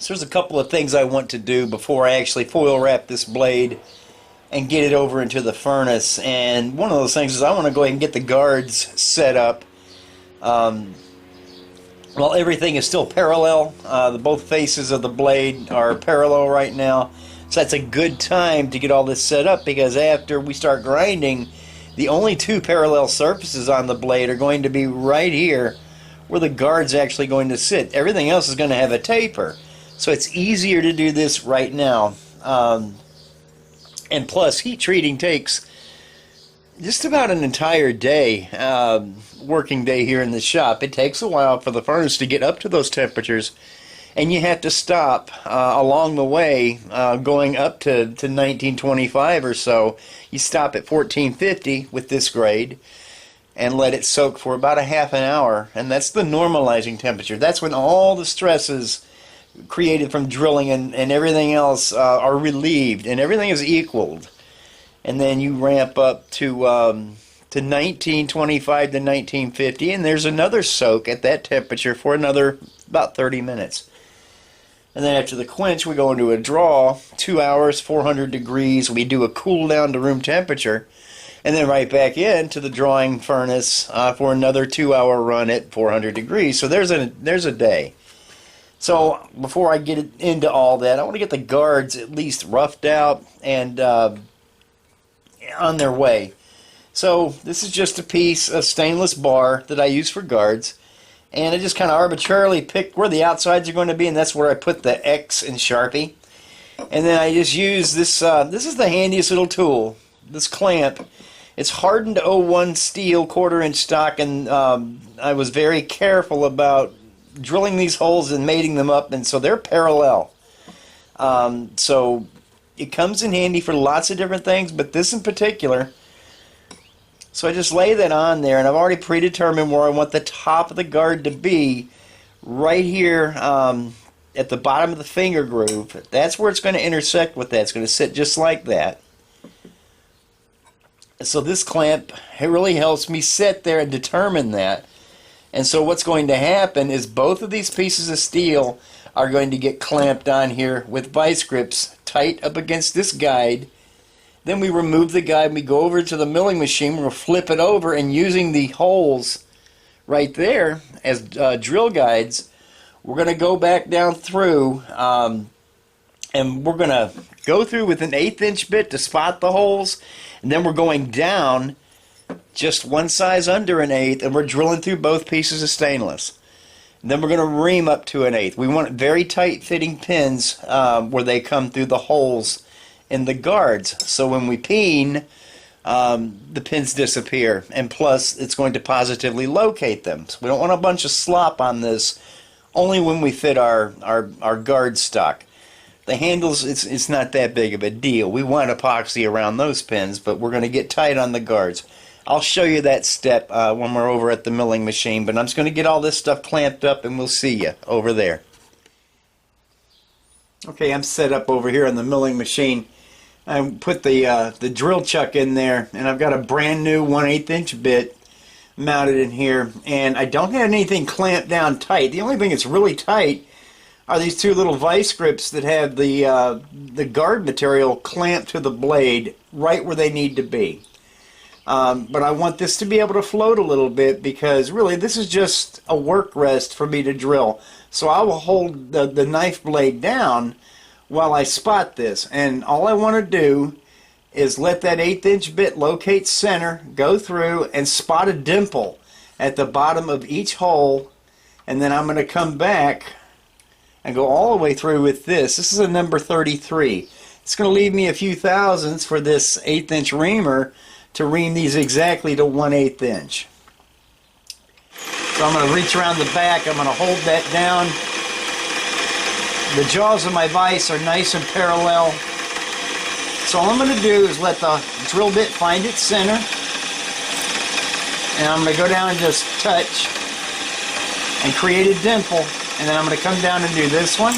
So there's a couple of things I want to do before I actually foil wrap this blade and get it over into the furnace. And one of those things is I want to go ahead and get the guards set up. While everything is still parallel, both faces of the blade are parallel right now. So that's a good time to get all this set up, because after we start grinding, the only two parallel surfaces on the blade are going to be right here where the guard's actually going to sit. Everything else is going to have a taper. So it's easier to do this right now. And plus, heat treating takes just about an entire day, working day here in the shop. It takes a while for the furnace to get up to those temperatures, and you have to stop along the way, going up to 1925 or so. You stop at 1450 with this grade and let it soak for about a half an hour, and that's the normalizing temperature. That's when all the stresses created from drilling and everything else are relieved, and everything is equaled. And then you ramp up to 1925 to 1950, and there's another soak at that temperature for another about 30 minutes. And then after the quench, we go into a draw, 2 hours, 400 degrees. We do a cool down to room temperature, and then right back into the drawing furnace for another 2-hour run at 400 degrees. So there's a day. So before I get into all that, I want to get the guards at least roughed out and on their way. So this is just a piece of stainless bar that I use for guards, and I just kind of arbitrarily picked where the outsides are going to be, and that's where I put the X in Sharpie. And then I just use this. This is the handiest little tool, this clamp. It's hardened 01 steel 1/4-inch stock, and I was very careful about drilling these holes and mating them up, and so they're parallel. So it comes in handy for lots of different things, but this in particular. So I just lay that on there, and I've already predetermined where I want the top of the guard to be, right here at the bottom of the finger groove. That's where it's going to intersect with that. It's going to sit just like that. So this clamp, it really helps me sit there and determine that. And so what's going to happen is both of these pieces of steel are going to get clamped on here with vice grips tight up against this guide. Then we remove the guide, and we go over to the milling machine. We'll flip it over, and using the holes right there as drill guides, we're going to go back down through, and we're going to go through with an 1/8 inch bit to spot the holes, and then we're going down just one size under an 1/8, and we're drilling through both pieces of stainless. And then we're going to ream up to an 1/8. We want very tight fitting pins where they come through the holes in the guards, so when we peen, the pins disappear, and plus it's going to positively locate them. So we don't want a bunch of slop on this, only when we fit our guard stock. The handles, it's not that big of a deal. We want epoxy around those pins, but we're going to get tight on the guards. I'll show you that step when we're over at the milling machine, but I'm just going to get all this stuff clamped up, and we'll see you over there. Okay, I'm set up over here on the milling machine. I put the drill chuck in there, and I've got a brand new 1/8 inch bit mounted in here, and I don't have anything clamped down tight. The only thing that's really tight are these two little vice grips that have the guard material clamped to the blade right where they need to be. But I want this to be able to float a little bit, because really this is just a work rest for me to drill. So I will hold the knife blade down while I spot this, and all I want to do is let that 1/8 inch bit locate center, go through and spot a dimple at the bottom of each hole, and then I'm going to come back and go all the way through with this. This is a number 33. It's going to leave me a few thousandths for this 1/8 inch reamer to ream these exactly to 1/8 inch. So I'm going to reach around the back, I'm going to hold that down. The jaws of my vise are nice and parallel. So all I'm going to do is let the drill bit find its center, and I'm going to go down and just touch and create a dimple, and then I'm going to come down and do this one.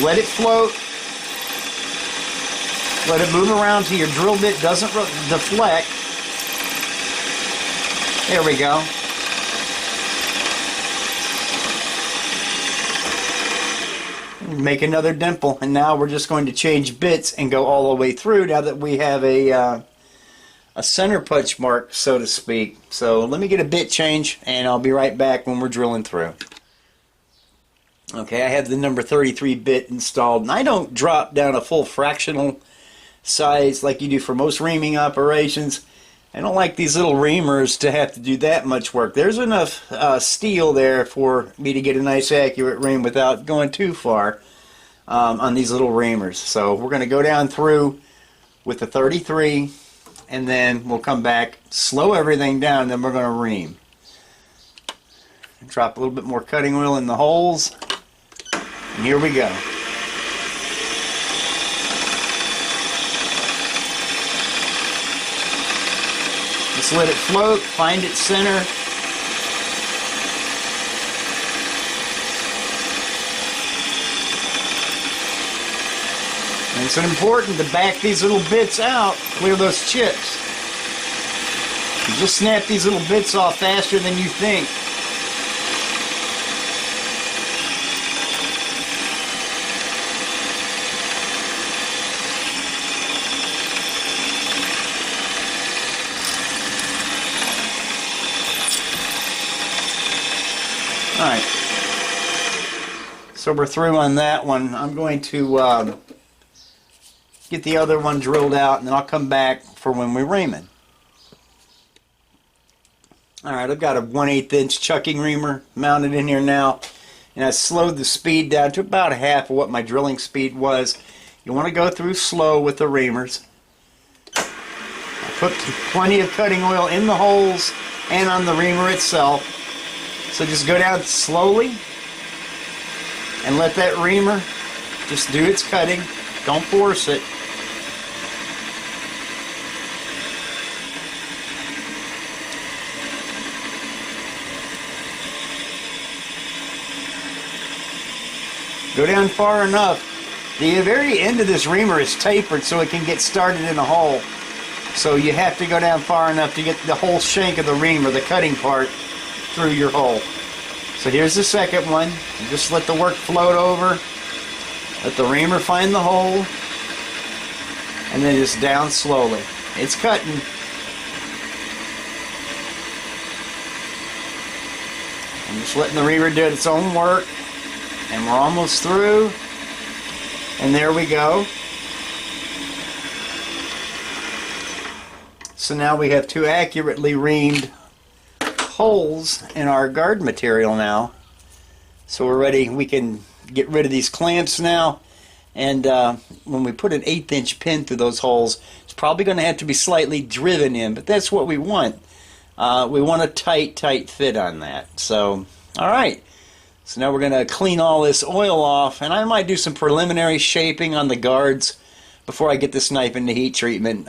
Let it float. Let it move around till your drill bit doesn't deflect. There we go. make another dimple, and now we're just going to change bits and go all the way through now that we have a center punch mark, so to speak. So let me get a bit change, and I'll be right back when we're drilling through. Okay, I have the number 33 bit installed, and I don't drop down a full fractional size like you do for most reaming operations. I don't like these little reamers to have to do that much work. There's enough steel there for me to get a nice accurate ream without going too far on these little reamers. So we're going to go down through with the 33, and then we'll come back, slow everything down, and then we're going to ream. Drop a little bit more cutting oil in the holes, and here we go. Just let it float, find its center. And it's important to back these little bits out, clear those chips. You just snap these little bits off faster than you think. Alright, so we're through on that one. I'm going to get the other one drilled out, and then I'll come back for when we're reaming. Alright, I've got a 1/8 inch chucking reamer mounted in here now, and I slowed the speed down to about half of what my drilling speed was. You want to go through slow with the reamers. I put plenty of cutting oil in the holes and on the reamer itself. So just go down slowly and let that reamer just do its cutting. Don't force it. Go down far enough. The very end of this reamer is tapered so it can get started in a hole. So you have to go down far enough to get the whole shank of the reamer, the cutting part, through your hole. So here's the second one. You just let the work float over. Let the reamer find the hole. And then just down slowly. It's cutting. I'm just letting the reamer do its own work. And we're almost through. And there we go. So now we have two accurately reamed holes in our guard material now. So we're ready. We can get rid of these clamps now. And when we put an 1/8 inch pin through those holes, it's probably going to have to be slightly driven in, but that's what we want. We want a tight fit on that. So, alright. So now we're going to clean all this oil off, and I might do some preliminary shaping on the guards before I get this knife into heat treatment.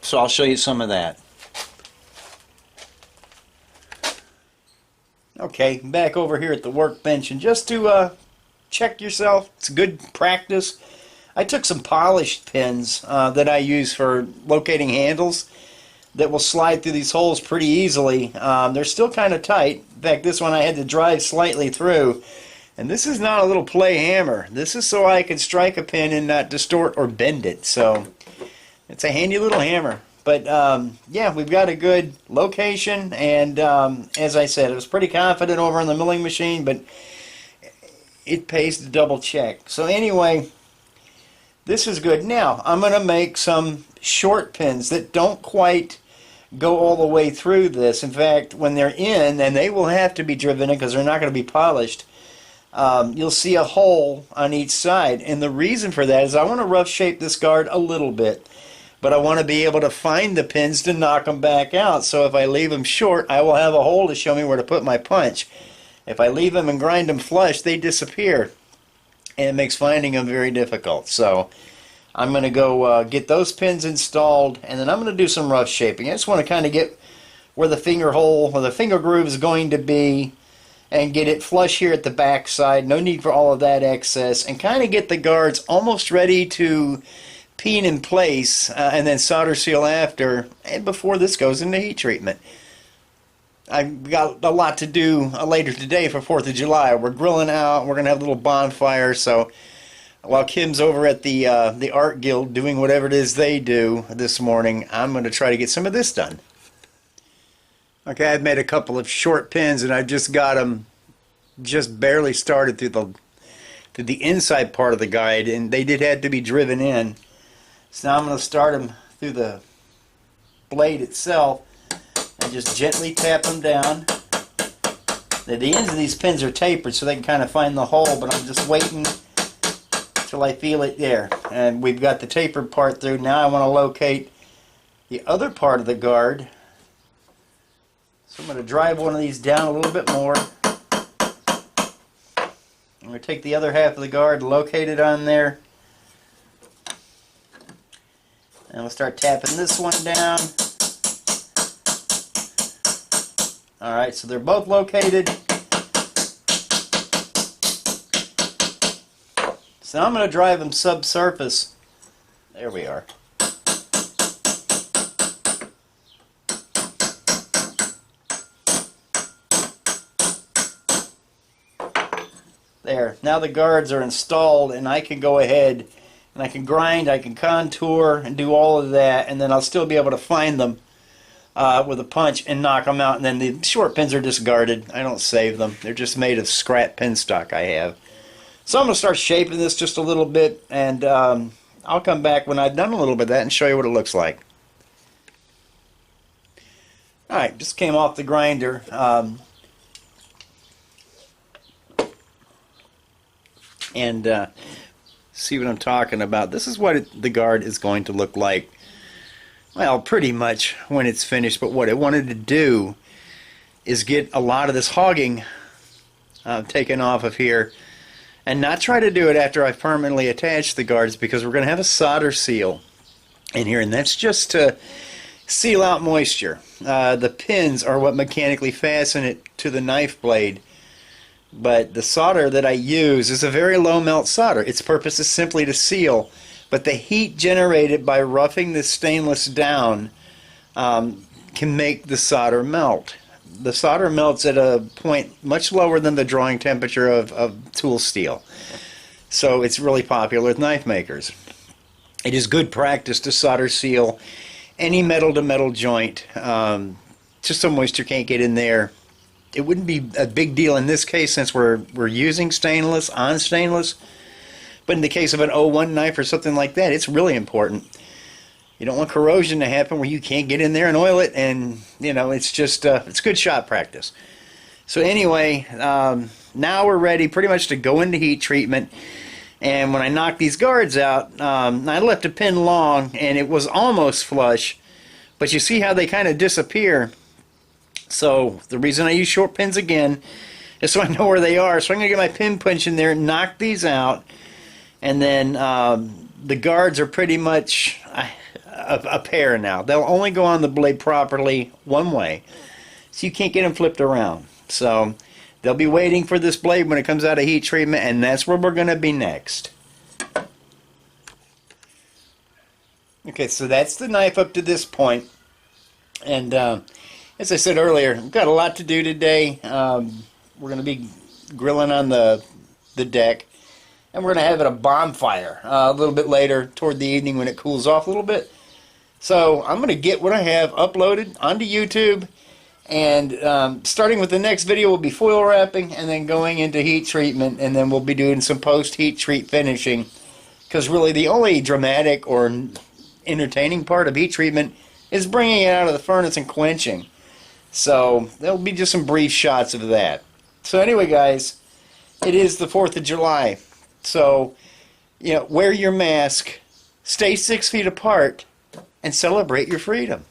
So I'll show you some of that. Okay, back over here at the workbench, and just to check yourself, it's good practice. I took some polished pins that I use for locating handles that will slide through these holes pretty easily. They're still kind of tight. In fact, this one I had to drive slightly through. And this is not a little play hammer. This is so I can strike a pin and not distort or bend it. So it's a handy little hammer. But yeah, we've got a good location, and as I said, I was pretty confident over on the milling machine, but it pays to double check. So anyway, this is good. Now I'm going to make some short pins that don't quite go all the way through this. In fact, when they're in, and they will have to be driven in because they're not going to be polished, you'll see a hole on each side. And the reason for that is I want to rough shape this guard a little bit, but I want to be able to find the pins to knock them back out. So if I leave them short, I will have a hole to show me where to put my punch. If I leave them and grind them flush, they disappear, and it makes finding them very difficult. So I'm going to go get those pins installed, and then I'm going to do some rough shaping. I just want to kind of get where the finger hole, where the finger groove is going to be, and get it flush here at the back side. No need for all of that excess, and kind of get the guards almost ready to peen in place and then solder seal after, and before this goes into heat treatment. I've got a lot to do later today for 4th of July. We're grilling out. We're going to have a little bonfire. So while Kim's over at the Art Guild doing whatever it is they do this morning, I'm going to try to get some of this done. Okay, I've made a couple of short pins, and I've just got them just barely started through the inside part of the guide, and they did have to be driven in. So now I'm going to start them through the blade itself and just gently tap them down. The ends of these pins are tapered so they can kind of find the hole, but I'm just waiting till I feel it there. And we've got the tapered part through. Now I want to locate the other part of the guard. So I'm going to drive one of these down a little bit more. I'm going to take the other half of the guard, locate it on there. And we'll start tapping this one down. Alright, so they're both located. So now I'm going to drive them subsurface. There we are. There. Now the guards are installed, and I can go ahead and I can grind, I can contour, and do all of that, and then I'll still be able to find them with a punch and knock them out. And then the short pins are discarded. I don't save them. They're just made of scrap pin stock I have. So I'm going to start shaping this just a little bit, and I'll come back when I've done a little bit of that and show you what it looks like. Alright, just came off the grinder. And see what I'm talking about. This is what the guard is going to look like, well, pretty much when it's finished. But what I wanted to do is get a lot of this hogging taken off of here, and not try to do it after I've permanently attached the guards, because we're going to have a solder seal in here, and that's just to seal out moisture. The pins are what mechanically fasten it to the knife blade. But the solder that I use is a very low melt solder. Its purpose is simply to seal, but the heat generated by roughing this stainless down can make the solder melt. The solder melts at a point much lower than the drawing temperature of tool steel. So it's really popular with knife makers. It is good practice to solder seal any metal-to-metal joint, just so moisture can't get in there. It wouldn't be a big deal in this case since we're using stainless on stainless, but in the case of an 01 knife or something like that, it's really important. You don't want corrosion to happen where you can't get in there and oil it, and you know, it's just it's good shot practice. So anyway, now we're ready pretty much to go into heat treatment. And when I knocked these guards out, I left a pin long and it was almost flush, but you see how they kind of disappear. So the reason I use short pins again is so I know where they are. So I'm going to get my pin punch in there, knock these out, and then the guards are pretty much a pair now. They'll only go on the blade properly one way, so you can't get them flipped around. So they'll be waiting for this blade when it comes out of heat treatment, and that's where we're going to be next. Okay, so that's the knife up to this point. And as I said earlier, we've got a lot to do today. We're going to be grilling on the deck, and we're going to have it a bonfire a little bit later toward the evening when it cools off a little bit. So I'm going to get what I have uploaded onto YouTube, and starting with the next video will be foil wrapping, and then going into heat treatment, and then we'll be doing some post-heat treat finishing, because really the only dramatic or entertaining part of heat treatment is bringing it out of the furnace and quenching. So there'll be just some brief shots of that. So anyway, guys, it is the 4th of July. So, you know, wear your mask, stay 6 feet apart, and celebrate your freedom.